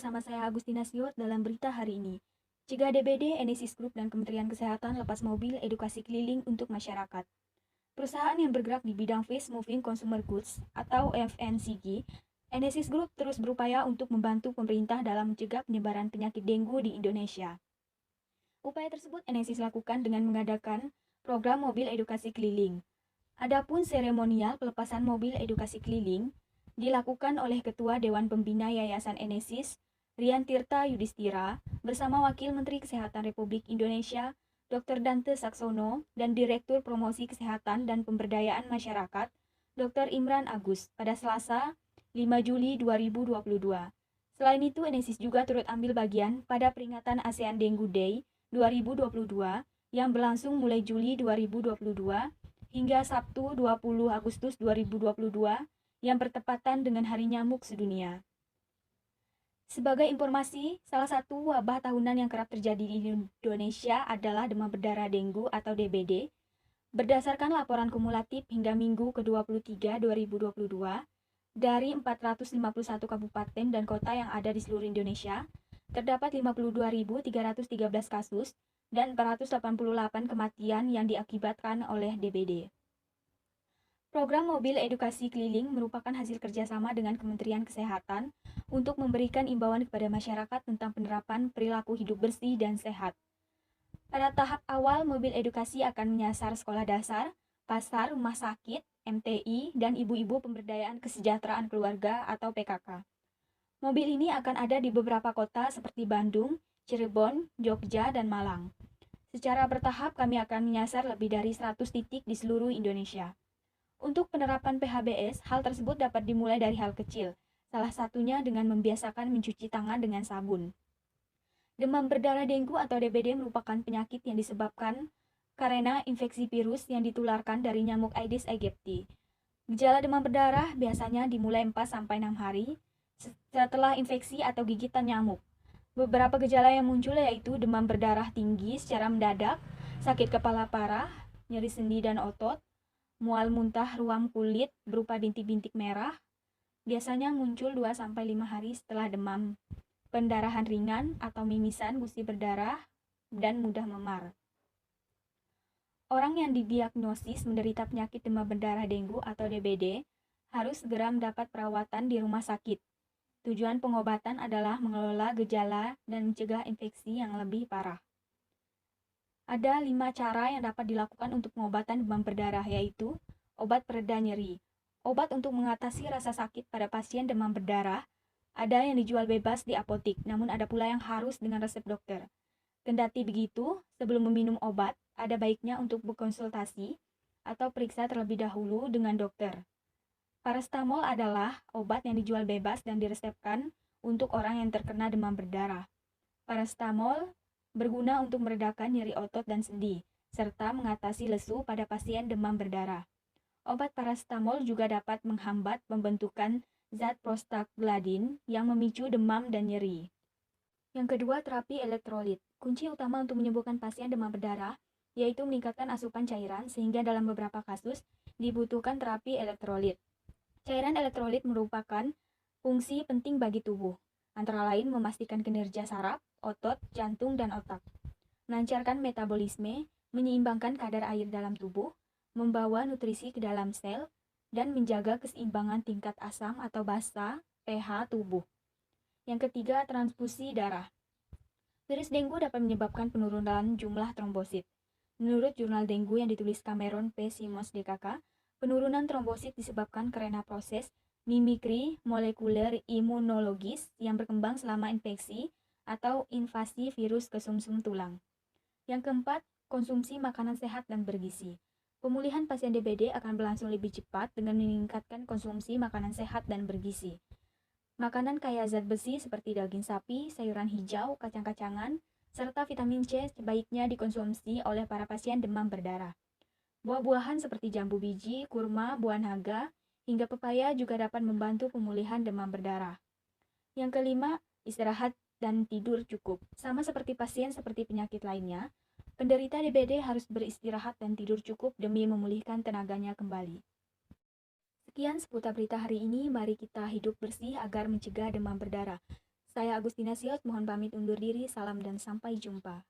bersama saya Agustina Siot dalam berita hari ini. Cegah DBD, Enesis Group, dan Kementerian Kesehatan lepas mobil edukasi keliling untuk masyarakat. Perusahaan yang bergerak di bidang Fast Moving Consumer Goods atau FMCG, Enesis Group terus berupaya untuk membantu pemerintah dalam mencegah penyebaran penyakit dengue di Indonesia. Upaya tersebut Enesis lakukan dengan mengadakan program mobil edukasi keliling. Adapun seremonial pelepasan mobil edukasi keliling dilakukan oleh Ketua Dewan Pembina Yayasan Enesis, Rian Tirta Yudhistira, bersama Wakil Menteri Kesehatan Republik Indonesia, Dr. Dante Saksono, dan Direktur Promosi Kesehatan dan Pemberdayaan Masyarakat, Dr. Imran Agus, pada Selasa, 5 Juli 2022. Selain itu, Enesis juga turut ambil bagian pada peringatan ASEAN Dengue Day 2022 yang berlangsung mulai Juli 2022 hingga Sabtu 20 Agustus 2022 yang bertepatan dengan Hari Nyamuk Sedunia. Sebagai informasi, salah satu wabah tahunan yang kerap terjadi di Indonesia adalah demam berdarah dengue atau DBD. Berdasarkan laporan kumulatif hingga Minggu ke-23 2022 dari 451 kabupaten dan kota yang ada di seluruh Indonesia, terdapat 52.313 kasus dan 488 kematian yang diakibatkan oleh DBD. Program mobil edukasi keliling merupakan hasil kerjasama dengan Kementerian Kesehatan untuk memberikan imbauan kepada masyarakat tentang penerapan perilaku hidup bersih dan sehat. Pada tahap awal, mobil edukasi akan menyasar sekolah dasar, pasar, rumah sakit, MTI, dan ibu-ibu pemberdayaan kesejahteraan keluarga atau PKK. Mobil ini akan ada di beberapa kota seperti Bandung, Cirebon, Jogja, dan Malang. Secara bertahap, kami akan menyasar lebih dari 100 titik di seluruh Indonesia. Untuk penerapan PHBS, hal tersebut dapat dimulai dari hal kecil, salah satunya dengan membiasakan mencuci tangan dengan sabun. Demam berdarah dengue atau DBD merupakan penyakit yang disebabkan karena infeksi virus yang ditularkan dari nyamuk Aedes aegypti. Gejala demam berdarah biasanya dimulai 4-6 hari setelah infeksi atau gigitan nyamuk. Beberapa gejala yang muncul yaitu demam berdarah tinggi secara mendadak, sakit kepala parah, nyeri sendi dan otot, mual muntah ruam kulit berupa bintik-bintik merah, biasanya muncul 2-5 hari setelah demam, pendarahan ringan atau mimisan gusi berdarah, dan mudah memar. Orang yang didiagnosis menderita penyakit demam berdarah dengue atau DBD harus segera mendapat perawatan di rumah sakit. Tujuan pengobatan adalah mengelola gejala dan mencegah infeksi yang lebih parah. Ada 5 cara yang dapat dilakukan untuk pengobatan demam berdarah, yaitu obat pereda nyeri. Obat untuk mengatasi rasa sakit pada pasien demam berdarah ada yang dijual bebas di apotik, namun ada pula yang harus dengan resep dokter. Kendati begitu, sebelum meminum obat, ada baiknya untuk berkonsultasi atau periksa terlebih dahulu dengan dokter. Paracetamol adalah obat yang dijual bebas dan diresepkan untuk orang yang terkena demam berdarah. Paracetamol berguna untuk meredakan nyeri otot dan sendi, serta mengatasi lesu pada pasien demam berdarah. Obat paracetamol juga dapat menghambat pembentukan zat prostaglandin yang memicu demam dan nyeri. Yang kedua, terapi elektrolit. Kunci utama untuk menyembuhkan pasien demam berdarah yaitu meningkatkan asupan cairan, sehingga dalam beberapa kasus dibutuhkan terapi elektrolit. Cairan elektrolit merupakan fungsi penting bagi tubuh, antara lain memastikan kinerja saraf, otot, jantung, dan otak, melancarkan metabolisme, menyeimbangkan kadar air dalam tubuh, membawa nutrisi ke dalam sel, dan menjaga keseimbangan tingkat asam atau basa pH tubuh. Yang ketiga, transfusi darah. Virus dengue dapat menyebabkan penurunan jumlah trombosit. Menurut jurnal dengue yang ditulis Cameron P. Simons DKK, penurunan trombosit disebabkan karena proses mimikri molekuler imunologis yang berkembang selama infeksi atau invasi virus ke sumsum tulang. Yang keempat, konsumsi makanan sehat dan bergizi. Pemulihan pasien DBD akan berlangsung lebih cepat dengan meningkatkan konsumsi makanan sehat dan bergizi. Makanan kaya zat besi seperti daging sapi, sayuran hijau, kacang-kacangan, serta vitamin C sebaiknya dikonsumsi oleh para pasien demam berdarah. Buah-buahan seperti jambu biji, kurma, buah naga, hingga pepaya juga dapat membantu pemulihan demam berdarah. Yang kelima, istirahat dan tidur cukup. Sama seperti pasien seperti penyakit lainnya, penderita DBD harus beristirahat dan tidur cukup demi memulihkan tenaganya kembali. Sekian seputar berita hari ini, mari kita hidup bersih agar mencegah demam berdarah. Saya Agustina Siot, mohon pamit undur diri. Salam dan sampai jumpa.